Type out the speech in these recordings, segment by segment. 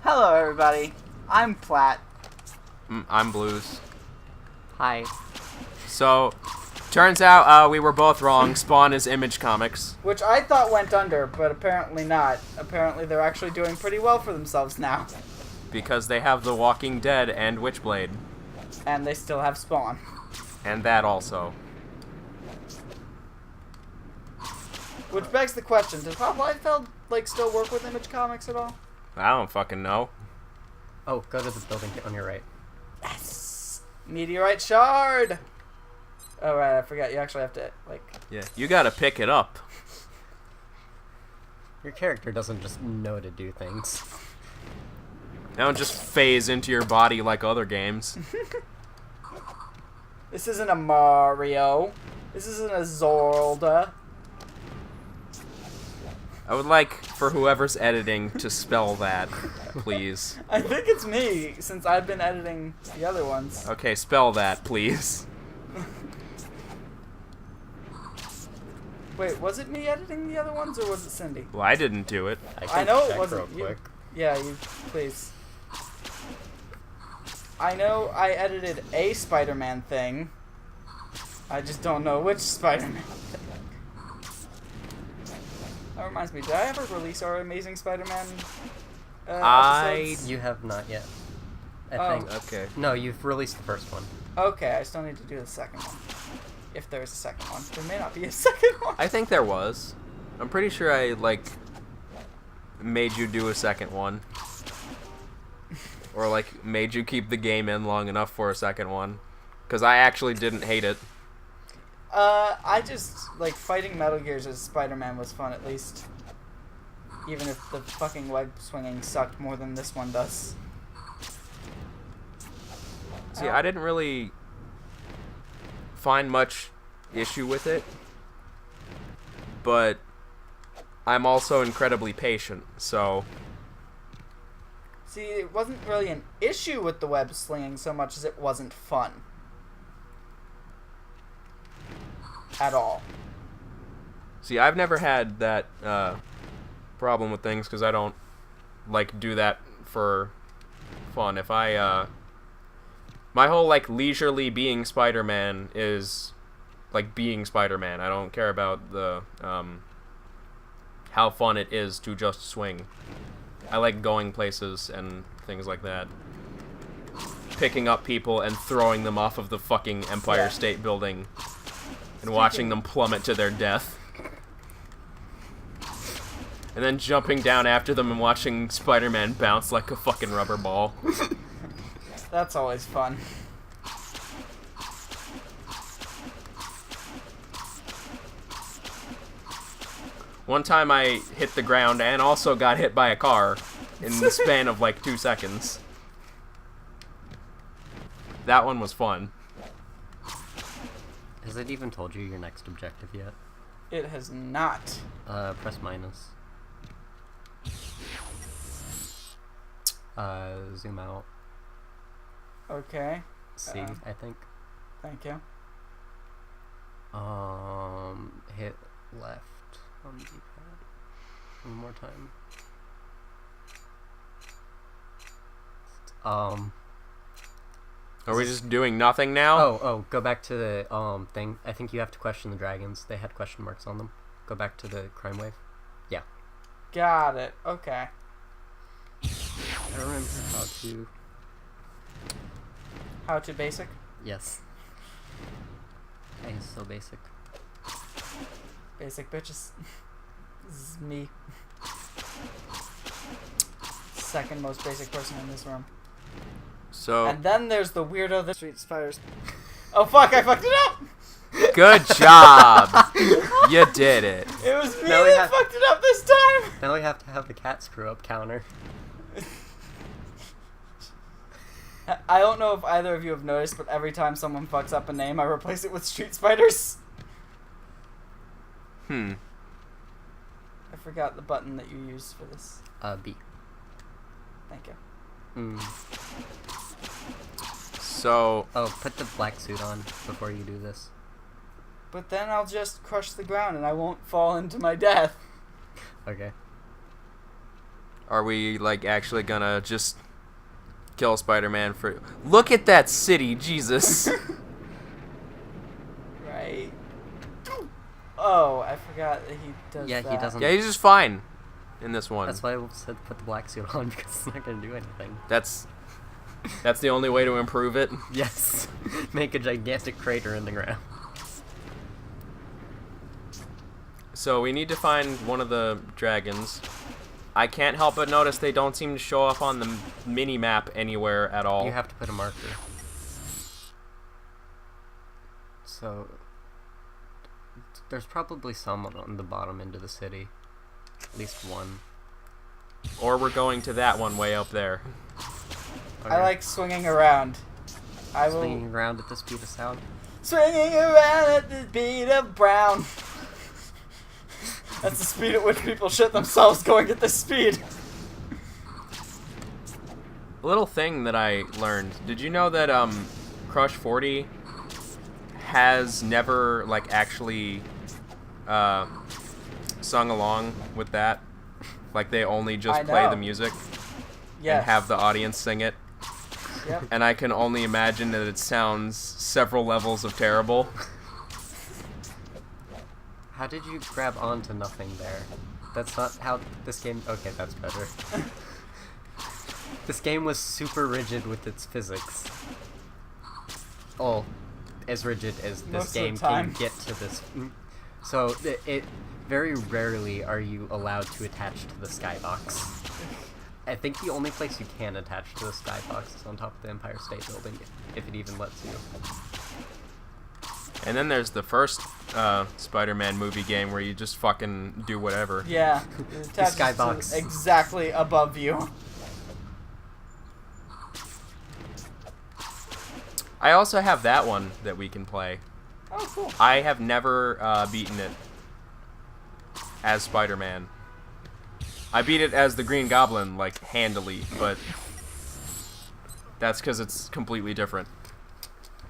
Hello, everybody. I'm Platt. I'm Blues. Hi. So, turns out we were both wrong. Spawn is Image Comics. Which I thought went under, but apparently not. Apparently they're actually doing pretty well for themselves now. Because they have The Walking Dead and Witchblade. And they still have Spawn. And that also. Which begs the question, does Bob Liefeld, still work with Image Comics at all? I don't fucking know. Oh, go to the building on your right. Yes! Meteorite shard! Oh, right, I forgot. You actually have to, Yeah, you gotta pick it up. Your character doesn't just know to do things. They don't just phase into your body like other games. This isn't a Mario. This isn't a Zelda. I would like for whoever's editing to spell that, please. I think it's me, since I've been editing the other ones. Okay, spell that, please. Wait, was it me editing the other ones, or was it Cindy? Well, I didn't do it. I know it check wasn't real you. quick. Yeah, you, please. I know I edited a Spider-Man thing. I just don't know which Spider-Man thing. That reminds me, did I ever release our Amazing Spider-Man episodes? You have not yet. I Oh. think. Okay. No, you've released the first one. Okay, I still need to do the second one. If there's a second one. There may not be a second one. I think there was. I'm pretty sure I, made you do a second one. Or, made you keep the game in long enough for a second one. Because I actually didn't hate it. I just, fighting Metal Gears as Spider-Man was fun, at least. Even if the fucking web swinging sucked more than this one does. See, I didn't really find much issue with it. But I'm also incredibly patient, so... See, it wasn't really an issue with the web slinging so much as it wasn't fun. At all. See, I've never had that problem with things because I don't do that for fun. If I my whole leisurely being Spider-Man is being Spider-Man. I don't care about the how fun it is to just swing. I like going places and things like that. Picking up people and throwing them off of the fucking Empire State Building. And watching them plummet to their death. And then jumping down after them and watching Spider-Man bounce like a fucking rubber ball. That's always fun. One time I hit the ground and also got hit by a car in the span of 2 seconds. That one was fun. Has it even told you your next objective yet? It has not. Press minus. Zoom out. Okay. C, I think. Thank you. Hit left on the D-pad. One more time. Are we just doing nothing now? Oh, go back to the thing. I think you have to question the dragons. They had question marks on them. Go back to the crime wave. Yeah. Got it. Okay. I don't remember how to... How to basic? Yes. I am so basic. Basic bitches. This is me. Second most basic person in this room. So, And then there's the weirdo that Street Spiders. Oh fuck, I fucked it up! good job! You did it. It was me Now we that have- fucked it up this time! Now we have to have the cat screw up counter. I don't know if either of you have noticed, but every time someone fucks up a name, I replace it with Street Spiders. Hmm. I forgot the button that you used for this. B. Thank you. So, Oh, put the black suit on before you do this. But then I'll just crush the ground and I won't fall into my death. Okay. are we like actually gonna just kill Spider-Man for? Look at that city, Jesus. Right. Oh, I forgot that he does Yeah, that. he doesn't. Yeah, he's just fine in this one. That's why I said put the black suit on, because it's not gonna do anything. That's the only way to improve it. Yes. Make a gigantic crater in the ground. So we need to find one of the dragons. I can't help but notice they don't seem to show up on the mini map anywhere at all. You have to put a marker. So there's probably someone on the bottom end of the city. At least one. Or we're going to that one way up there. Okay. I like swinging around. I will Swinging around at the speed of sound. swinging around at the beat of brown. That's the speed at which people shit themselves going at this speed. A little thing that I learned. Did you know that Crush 40 has never like actually sung along with that? Like they only just I play know. the music Yes. and have the audience sing it. Yep. And I can only imagine that it sounds several levels of terrible. How did you grab onto nothing there? That's not how this game... Okay, that's better. This game was super rigid with its physics. Oh, as rigid as this Most of the game time. can get to this. So, it very rarely are you allowed to attach to the skybox. I think the only place you can attach to the skybox is on top of the Empire State Building, if it even lets you. And then there's the first Spider-Man movie game where you just fucking do whatever. Yeah. It attaches to skybox. exactly above you. I also have that one that we can play. Oh, cool. I have never beaten it as Spider-Man. I beat it as the Green Goblin, like, handily, but that's because it's completely different.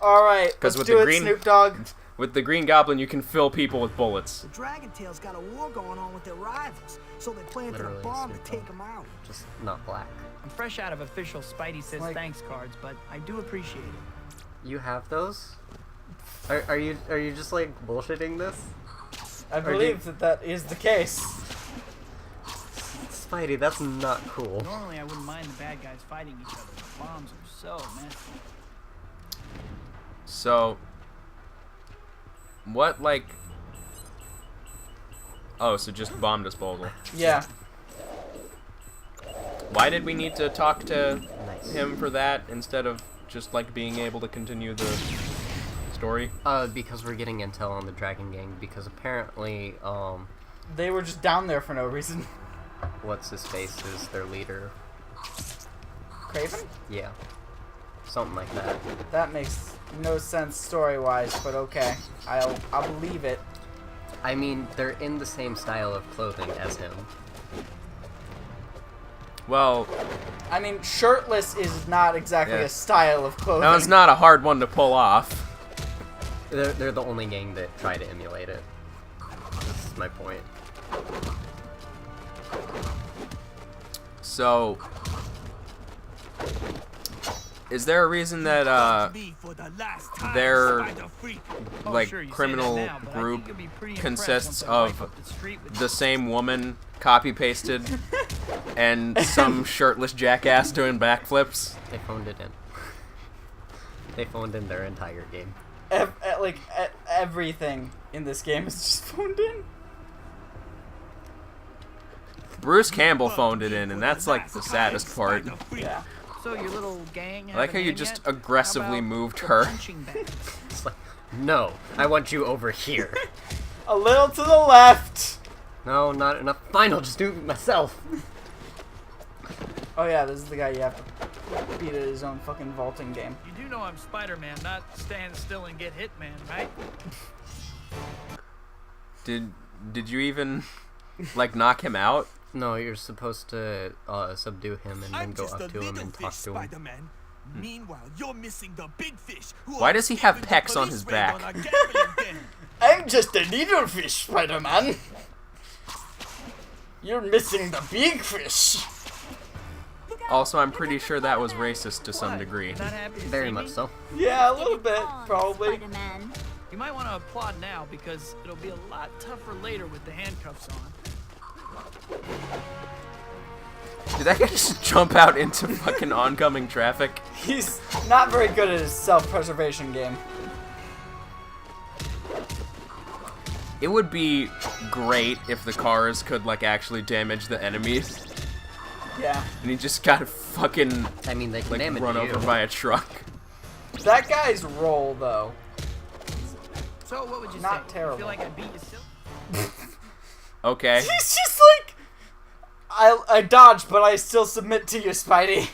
Alright, 'Cause let's with do the it, green- Snoop Dogg. With the Green Goblin, you can fill people with bullets. The Dragon Tail's got a war going on with their rivals, so they planted Literally, a bomb to Snoop take Dogg. them out. Just not black. I'm fresh out of official Spidey says Like- thanks cards, but I do appreciate it. You have those? Are you just like bullshitting this? I believe that is the case. Spidey, that's not cool. Normally I wouldn't mind the bad guys fighting each other, but bombs are so messy. So, what, like... Oh, so just bomb disposal. Yeah. Why did we need to talk to Nice. him for that instead of just, like, being able to continue the story? Because we're getting intel on the Dragon Gang, because apparently, They were just down there for no reason. what's his face is their leader. Craven? Yeah. Something like that. That makes no sense story-wise, but okay. I'll believe it. I mean, they're in the same style of clothing as him. Well, I mean, shirtless is not exactly Yeah. a style of clothing. that was not a hard one to pull off. They're the only gang that try to emulate it. This is my point. So, is there a reason that their Oh, like sure, you say that criminal now, but I group think you'll be pretty consists impressed once I wipe of up the street with the same woman copy pasted and some shirtless jackass doing backflips? They phoned it in. They phoned in their entire game. Everything in this game is just phoned in. Bruce Campbell phoned it in, and that's like the saddest part. Yeah. So your little gang. I like how you just aggressively moved her. It's like, no, I want you over here. A little to the left. No, not enough. Fine, I'll just do it myself. Oh yeah, this is the guy you have to beat at his own fucking vaulting game. You do know I'm Spider-Man, not stand still and get hit, man, right? Did you even like knock him out? No, you're supposed to subdue him and then I'm go just up a to him little and fish, talk to him. Spider-Man. Meanwhile, you're missing the big fish. Why does he have pecs on his back? I'm just a little fish, Spider-Man. You're missing the big fish. Also, I'm pretty sure that was racist to some What? degree. Not happy to Very see much me? so. Yeah, a little bit, probably. Spider-Man. You might want to applaud now because it'll be a lot tougher later with the handcuffs on. Did that guy just jump out into fucking oncoming traffic? He's not very good at his self-preservation game. It would be great if the cars could, like, actually damage the enemies. Yeah. And he just got fucking, I mean, they can like, damage run you. over by a truck. That guy's roll, though. So what would you Not say? terrible. You feel like I beat you still? Okay. He's just like, I dodged, but I still submit to you, Spidey.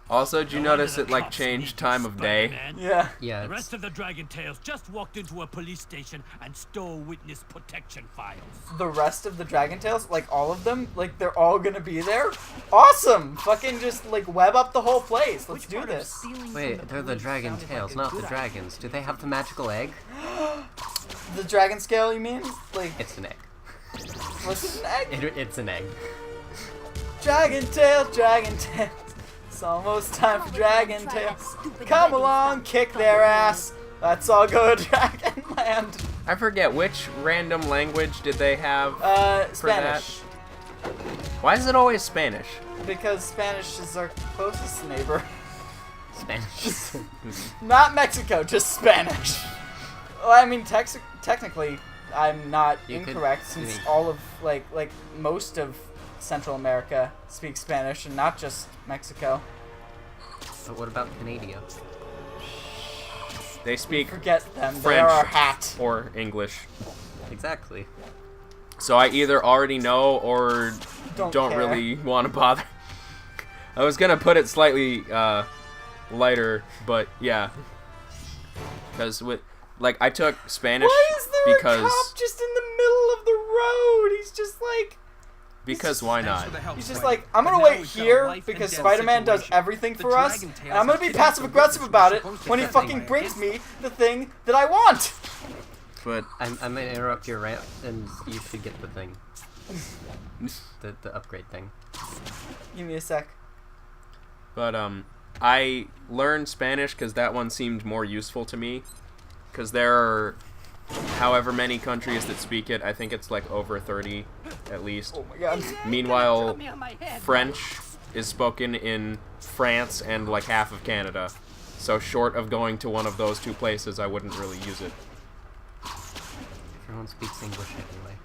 Also, did you notice it, like, changed time of day? Yeah. Yeah, The it's, rest of the Dragon Tails just walked into a police station and stole witness protection files. The rest of the Dragon Tales, like all of them, like they're all gonna be there. Awesome! Fucking just like web up the whole place. Let's do this. wait, they're the Dragon Tails, not the dragons. Do they have the magical egg? The dragon scale, you mean? Like, It's an egg. what's it, an egg? It's an egg. Dragon Tail, Dragon Tail. It's almost time for Dragon Tales. Come along, kick their ass. Let's all go to Dragonland. I forget, which random language did they have? For that? Spanish. Why is it always Spanish? Because Spanish is our closest neighbor. Spanish. Not Mexico, just Spanish. Well, I mean, technically, I'm not You could- incorrect since all of, like most of Central America speaks Spanish and not just Mexico. But what about Canada? They speak Forget them, they French are our hat. or English. Exactly. So I either already know or Don't don't care. really want to bother. I was gonna put it slightly lighter, but yeah. Because with, like, I took Spanish Why is there because a cop just in the middle of the road? He's just like, because why not? he's just like, I'm gonna wait here because Spider-Man does everything for us, and I'm gonna be passive-aggressive about it when he fucking brings me the thing that I want. But I'm gonna interrupt your rant, and you should get the thing. The upgrade thing. Give me a sec. I learned Spanish because that one seemed more useful to me. Because there are however many countries that speak it. I think it's like over 30 at least. Oh my god. Meanwhile, French is spoken in France and like half of Canada. So short of going to one of those two places, I wouldn't really use it. Everyone speaks English anyway.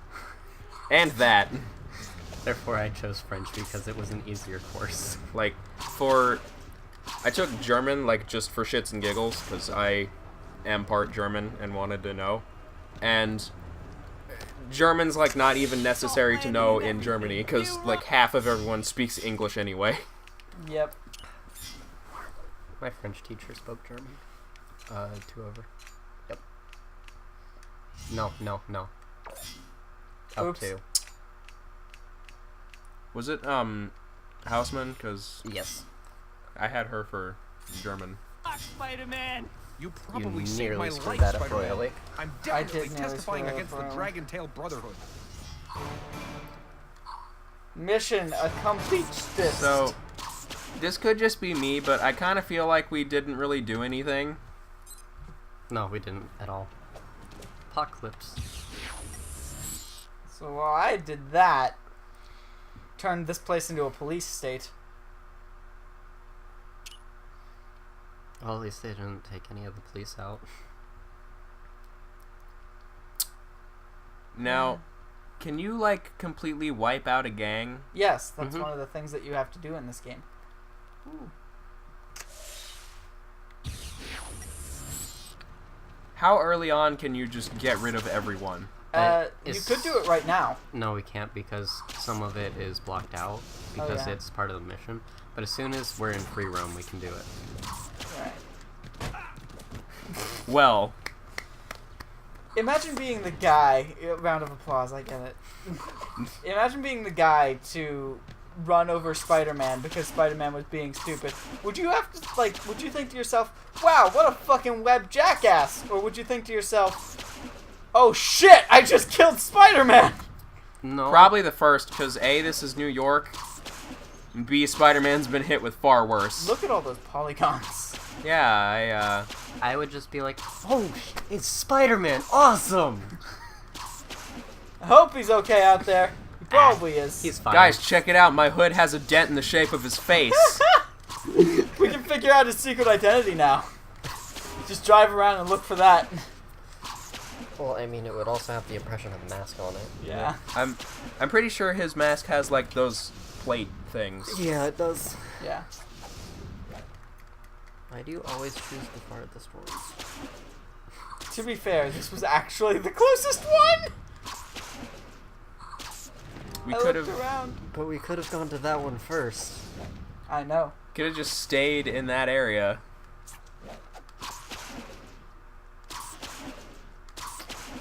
And that, Therefore, I chose French because it was an easier course. like, I took German, like, just for shits and giggles, because I am part German and wanted to know. And German's, like, not even necessary to know in Germany, because, like, half of everyone speaks English anyway. Yep. My French teacher spoke German. 2 over. Yep. No. Up Oops. 2. Was it, Houseman? Because Yes. I had her for German. Spider-Man! You You probably saved nearly my screwed life, that up Spider-Man. royally. I'm I definitely did nearly testifying screw it against up the royally. Dragon Tail Brotherhood. Mission accomplished. So, this could just be me, but I kind of feel like we didn't really do anything. No, we didn't at all. Apocalypse. So while I did that, turned this place into a police state. Well, at least they didn't take any of the police out. Now, can you, like, completely wipe out a gang? Yes, that's Mhm. one of the things that you have to do in this game. How early on can you just get rid of everyone? You It's- could do it right now. No, we can't because some of it is blocked out because yeah. it's part of the mission. But as soon as we're in free roam, we can do it. Right. Well, Imagine being the guy. Round of applause. I get it. Imagine being the guy to run over Spider-Man because Spider-Man was being stupid. Would you have to Would you think to yourself, "Wow, what a fucking web jackass," or would you think to yourself, "Oh shit, I just killed Spider-Man"? No. probably the first, because A, this is New York, And B, Spider-Man's been hit with far worse. Look at all those polygons. Yeah, I would just be like, oh, it's Spider-Man, awesome! I hope he's okay out there. He probably is. He's fine. Guys, check it out. My hood has a dent in the shape of his face. We can figure out his secret identity now. Just drive around and look for that. Well, I mean, it would also have the impression of a mask on it. Yeah. I'm pretty sure his mask has like those plate things. Yeah, it does. Yeah. Why do you always choose the farthest ones? To be fair, this was actually the closest one. We I could looked have around. But we could have gone to that one first. I know. just stayed in that area.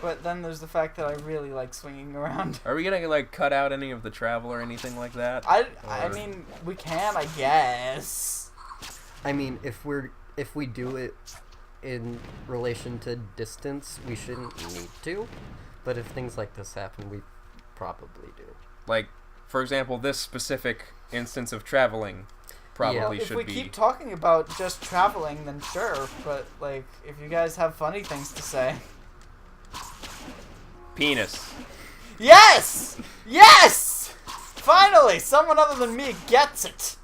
But then there's the fact that I really like swinging around. Are we gonna like cut out any of the travel or anything like that? I mean, we can, I guess. I mean, if we do it in relation to distance, we shouldn't need to. But if things like this happen, we probably do. Like, for example, this specific instance of traveling probably If should we be. keep talking about just traveling, then sure. But like, if you guys have funny things to say. Penis. Yes! Yes! Finally, someone other than me gets it.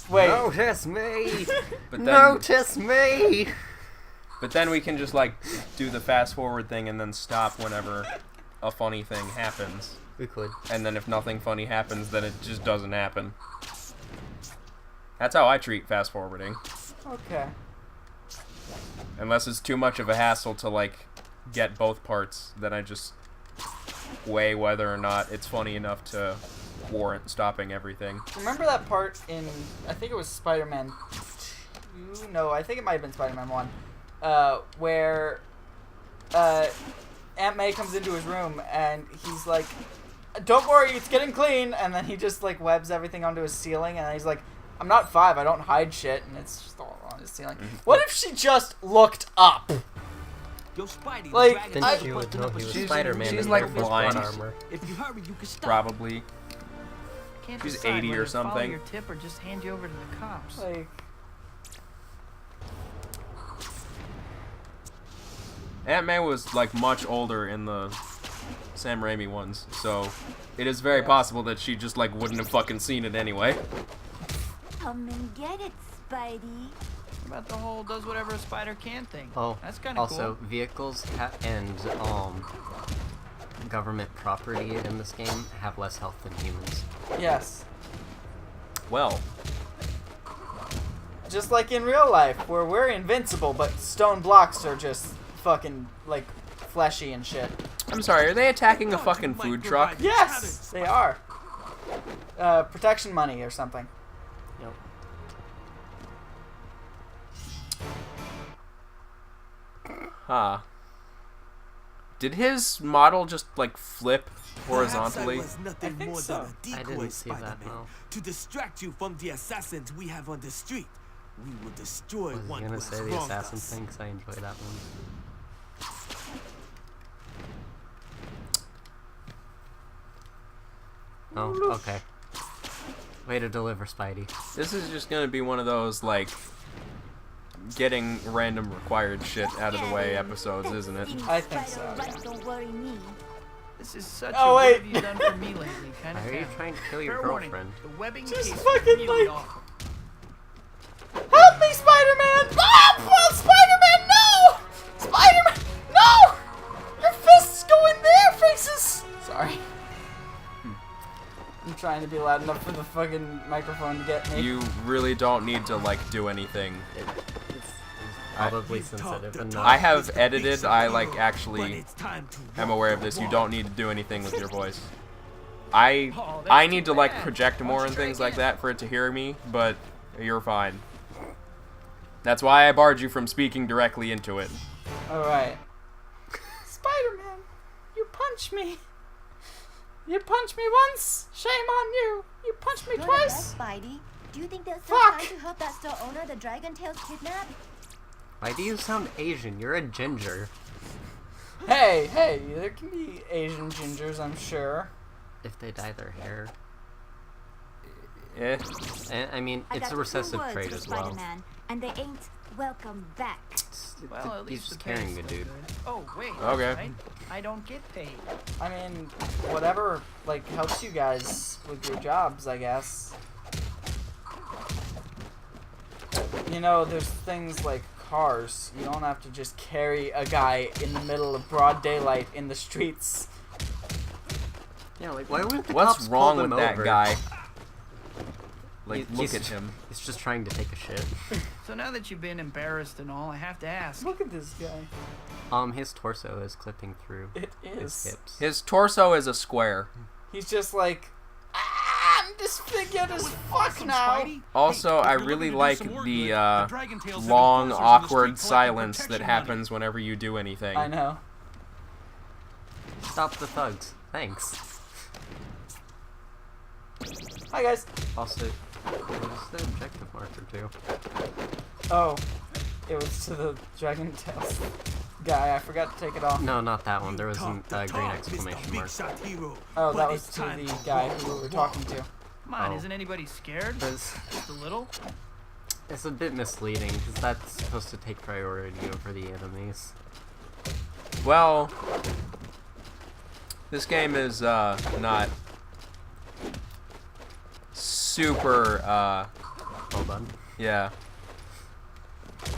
Wait. Notice me! But then, Notice me! but then we can just like do the fast forward thing and then stop whenever a funny thing happens. We could. And then if nothing funny happens, then it just doesn't happen. That's how I treat fast forwarding. Okay. Unless it's too much of a hassle to like get both parts, then I just weigh whether or not it's funny enough to warrant stopping everything. Remember that part in, I think it was Spider-Man 2? No, I think it might have been Spider-Man 1. Where Aunt May comes into his room and he's like, don't worry, it's getting clean. And then he just like webs everything onto his ceiling and he's like, I'm not 5, I don't hide shit. And it's just all on his ceiling. What if she just looked up? Yo, Spidey, Like, the dragon Then I- she would know he was She's- Spider-Man she's in like Air Force blind. One armor. If you hurry, you can stop. Probably. Can't She's decide 80 or whether to follow something. your tip or just hand you over to the cops. Like, Aunt May was like much older in the Sam Raimi ones, so it is very possible that she just like wouldn't have fucking seen it anyway. Come and get it, Spidey. What about the whole does whatever a spider can thing? Oh, That's kind of also, cool. vehicles and government property in this game have less health than humans. yes. Well, Just like in real life, where we're invincible, but stone blocks are just fucking, like, fleshy and shit. I'm sorry, are they attacking a fucking food truck? Yes, they are. Protection money or something. Yep. Huh. Did his model just like flip horizontally? Perhaps I was nothing I think more so. than a I decoy, didn't see that, Spider-Man, no. to distract you from the assassins we have on the street. We will destroy I was one who gonna has say the wronged assassin us. thing because I enjoy that one. Oh, okay. Way to deliver, Spidey. This is just gonna be one of those like getting random required shit out of the way episodes, isn't it? I think so, Spider, yeah. right, don't worry me. This is such Oh, a what wait. have you done for me lately kind of Why are you town. trying to kill your Fair warning, girlfriend? the webbing Just case fucking, really like- awful. Help me, Spider-Man! Ah, well, Spider-Man, no! Spider-Man, no! Your fists go in their faces! Sorry. I'm trying to be loud enough for the fucking microphone to get me. You really don't need to like do anything. Probably sensitive enough. I have edited, I like actually But it's time to am walk aware of the this. You walk. don't need to do anything with your voice. I Oh, that's I need too to like bad. project Why more don't and you try things like again? that for it to hear me, but you're fine. That's why I barred you from speaking directly into it. Alright. Spider-Man, you punch me. You punch me once, shame on you. You punch me You're the twice. best, Spidey. Do you think they'll still Fuck. try to help that store owner the Dragon Tails kidnap? Why do you sound Asian? You're a ginger. Hey, there can be Asian gingers, I'm sure. If they dye their hair. I mean, I it's got a recessive 2 words trait for as well. Spider-Man, and they ain't welcome back. Well, at He's least just the pay's carrying the still dude. good. Oh, wait. Okay. that's right. I don't get paid. I mean, whatever, like, helps you guys with your jobs, I guess. You know, there's things like cars. You don't have to just carry a guy in the middle of broad daylight in the streets. Yeah, like, why wouldn't the What's cops wrong pull with him that over? guy? Like, He- look he's- at him. He's just trying to take a shit. So now that you've been embarrassed and all, I have to ask. Look at this guy. His torso is clipping through It his is. hips. His torso is a square. He's just like, I'm disfigured as fuck now. Also, I really like the long, awkward silence that happens whenever you do anything. I know. Stop the thugs. Thanks. Hi guys. Also, what was the objective marker too? Oh, it was to the Dragon Tales guy. I forgot to take it off. No, not that one. There was a green exclamation mark. Oh, that was to the guy who we were talking to. Come on, Oh. isn't anybody scared? It's, Just a little? it's a bit misleading because that's supposed to take priority over the enemies. Well, this game is not super. Hold on. Yeah.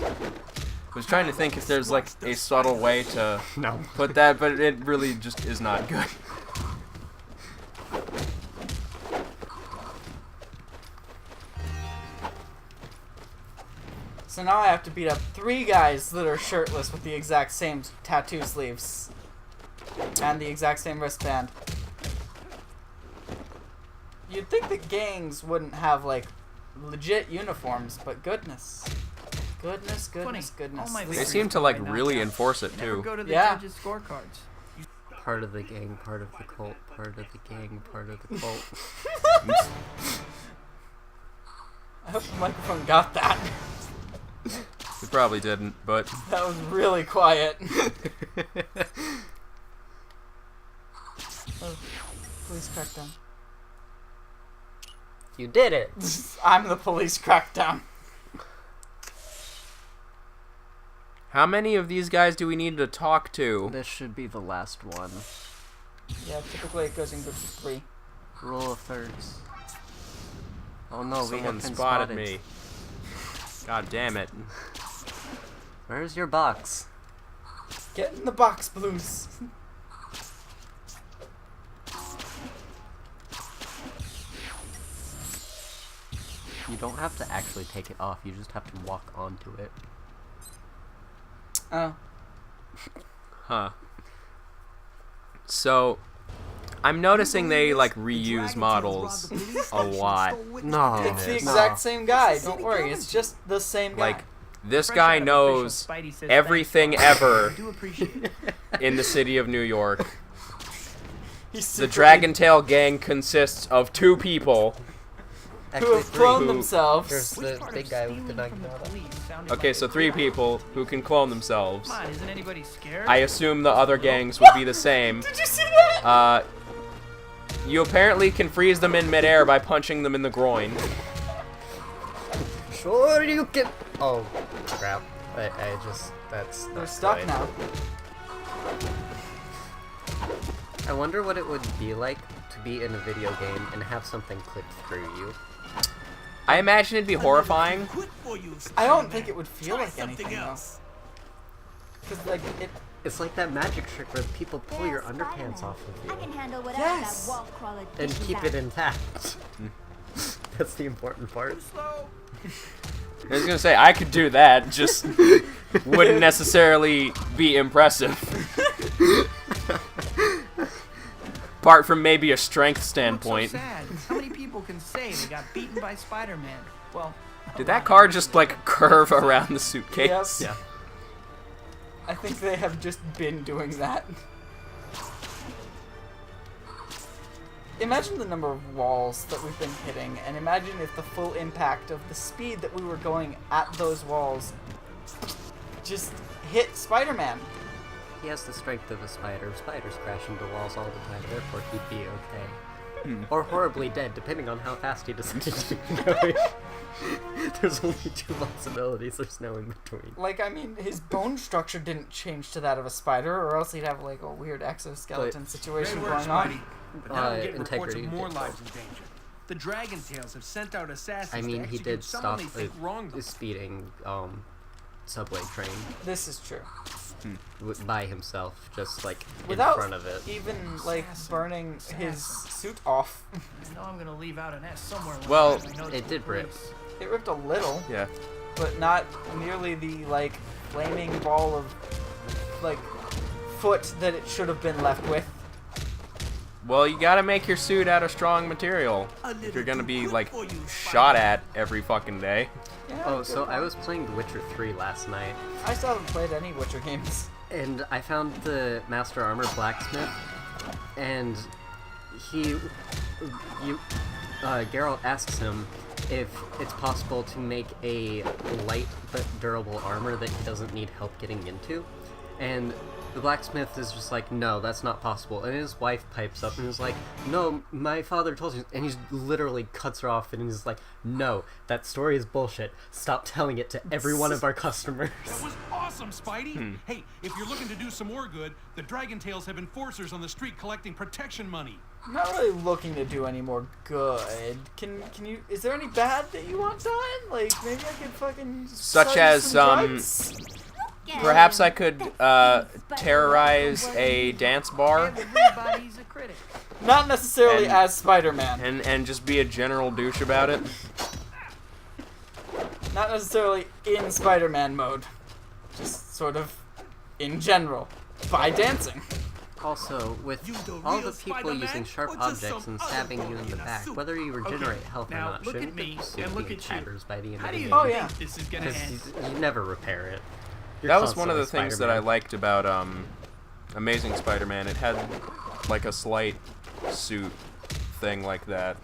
I was trying to think if there's like a subtle way to No. put that, but it really just is not good. So now I have to beat up 3 guys that are shirtless with the exact same tattoo sleeves. And the exact same wristband. You'd think that gangs wouldn't have, like, legit uniforms, but goodness. Goodness, goodness, goodness. all my This They is- seem to like Right now. really enforce it Never too. go to the Yeah. judges' scorecards. Part of the gang, part of the cult, part of the gang, part of the cult. I hope the microphone got that. It probably didn't, but That was really quiet. Oh, police crackdown. You did it! I'm the police crackdown. how many of these guys do we need to talk to? This should be the last one. Yeah, typically it goes in groups of 3. Rule of thirds. Oh no, we Someone have been spotted me. God damn it. Where's your box? Get in the box, Blues. You don't have to actually take it off, you just have to walk onto it. Oh. Huh. So, I'm noticing they like reuse models a lot. No. It's the no. exact same guy. Don't worry. It's just the same guy. Like, this Fresh guy out of knows official Spidey says everything thanks, ever I do appreciate it. in the city of New York. He's The secretly- Dragon Tail gang consists of 2 people. who Actually, have 3. cloned Who- themselves. There's Which the part big of guy with stealing the from the Naginata. police sounded Okay, like so a 3 crime? people who can clone themselves. Come on, isn't anybody scared? I assume the other gangs would be the same. Did you see that? You apparently can freeze them in midair by punching them in the groin. Sure you can. Oh, crap. I just. That's. They're not stuck right. now. I wonder what it would be like to be in a video game and have something clip through you. I imagine it'd be horrifying. I don't think it would feel like anything though. Cause like it. It's like that magic trick where people pull your Yeah, underpants Spider-Man. off of I can you handle whatever Yes. that wall crawler and dishes keep out. it intact. That's the important part. I was gonna say, I could do that, just wouldn't necessarily be impressive. Apart from maybe a strength standpoint. What's so sad? How many people can say they got beaten by Spider-Man? Well, Did that car just like curve around the suitcase? Yes. Yeah. I think they have just been doing that. Imagine the number of walls that we've been hitting, and imagine if the full impact of the speed that we were going at those walls just hit Spider-Man. He has the strength of a spider. Spiders crash into walls all the time, therefore he'd be okay. Or horribly dead, depending on how fast he decided to keep going. There's only two possibilities, there's no in between. Like, I mean, his bone structure didn't change to that of a spider, or else he'd have, like, a weird exoskeleton situation Great work, going on. Spidey. But now we're getting reports integrity of more did lives in danger. The Dragon Tails have sent out assassins I mean, to he execute did someone stop they think wronged them. a speeding subway train This is true. by himself, just like Without in front of it. even, like, burning his suit off. I know I'm gonna leave out an S somewhere. Well, I know it the did rip. police. It ripped a little, Yeah. but not nearly the, like, flaming ball of, like, foot that it should have been left with. Well, you gotta make your suit out of strong material if you're gonna be, like, shot at every fucking day. Yeah, Oh, good so I point. was playing The Witcher 3 last night, I still haven't played any Witcher games. and I found the Master Armor Blacksmith, and Geralt asks him if it's possible to make a light but durable armor that he doesn't need help getting into, and the blacksmith is just like, no, that's not possible. And his wife pipes up and is like, no, my father told you. And he literally cuts her off and he's like, no, that story is bullshit. Stop telling it to every one of our customers. That was awesome, Spidey! Hey, if you're looking to do some more good, the Dragon Tails have enforcers on the street collecting protection money. I'm not really looking to do any more good. Can you? Is there any bad that you want done? Like maybe I could fucking. Such sell you as, some drugs? Perhaps I could terrorize a dance bar Everybody's a critic. Not necessarily And- as Spider-Man. and just be a general douche about it. Not necessarily in Spider-Man mode. Just sort of in general. By dancing. Also, with You the all real the people Spider-Man, using sharp or just objects some and other stabbing you dog in the in a back, suit? whether you regenerate health or Now, not, look at shouldn't me the suit and look be at you. tatters by the end How of do the you game? Oh, think yeah. this is gonna end? Because you never repair it. You're That was one of the constantly things that I Spider-Man. liked about Amazing Spider-Man. It had like a slight suit thing like that.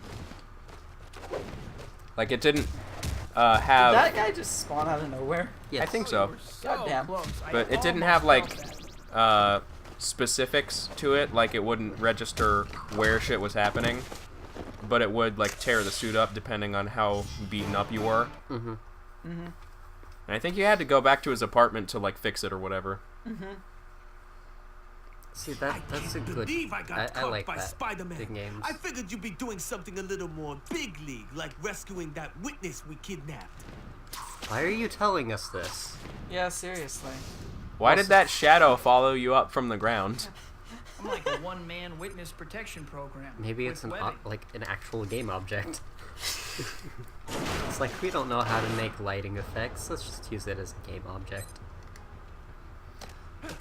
Like it didn't have, Did that guy just spawn out of nowhere? Yes. I think so, Goddamn. Close. I but it didn't almost have like felt that. specifics to it. Like it wouldn't register where shit was happening, but it would like tear the suit up depending on how beaten up you were. Mm-hmm. And I think you had to go back to his apartment to like fix it or whatever. See, that's a good... Believe I got I caught like by that Spider-Man. in games. I figured you'd be doing something a little more big league, like rescuing that witness we kidnapped. Why are you telling us this? Yeah, seriously. Why did that shadow follow you up from the ground? I'm like a one-man witness protection program. Maybe with it's an webbing. like an actual game object. It's like, we don't know how to make lighting effects, let's just use it as a game object.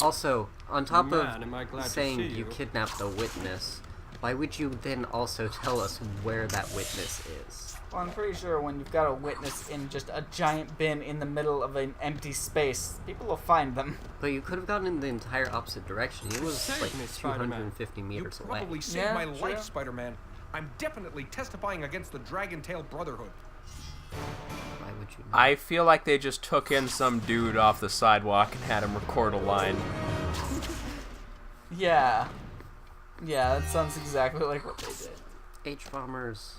Also, on top Man, am I of glad to saying see you you. kidnapped a witness, why would you then also tell us where that witness is? Well, I'm pretty sure when you've got a witness in just a giant bin in the middle of an empty space, people will find them. But you could have gone in the entire opposite direction. It was Save like me, Spider-Man. 250 You meters away. probably saved Yeah, my true. life, Spider-Man. I'm definitely testifying against the Dragon Tail Brotherhood. Why would you? I feel like they just took in some dude off the sidewalk and had him record a line. Yeah. Yeah, that sounds exactly like what they did. H-bombers.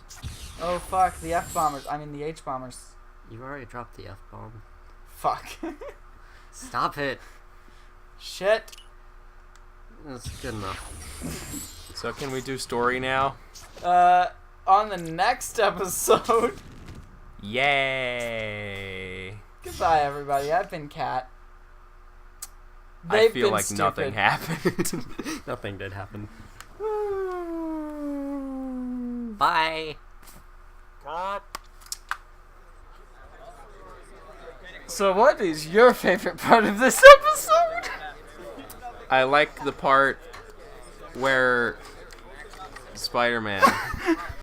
Oh fuck, the F-bombers. I mean the H-bombers. You already dropped the F-bomb. Fuck. Stop it. Shit. That's good enough. So can we do story now? On the next episode. Yay! Goodbye, everybody. I've been Kat. I They've feel been like nothing stupid. happened. Nothing did happen. Bye. So what is your favorite part of this episode? I like the part where Spider-Man